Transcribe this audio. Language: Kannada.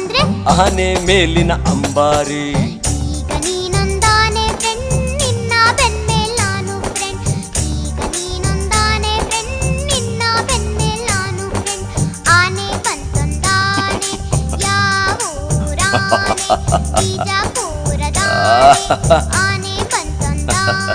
ಅಂದ್ರೆ ಆನೆ ಮೇಲಿನ ಅಂಬಾರಿ. ಈಗ ನೀನೊಂದಾನೆ ಫ್ರೆಂಡ್, ನಿನ್ನ ಬೆನ್ಮೇಲ್ ನಾನು ಫ್ರೆಂಡ್. ಈಗ ನೀನೊಂದಾನೆ ಫ್ರೆಂಡ್, ನಿನ್ನ ಬೆನ್ಮೇಲ್ ನಾನು ಫ್ರೆಂಡ್. ಆನೆ ಬಂತೊಂದಾನೆ, ಯಾವ ಊರಾನೆ? ಬಿಜಾಪುರದಾನೆ. ಆನೆ ಬಂತೊಂದಾನೆ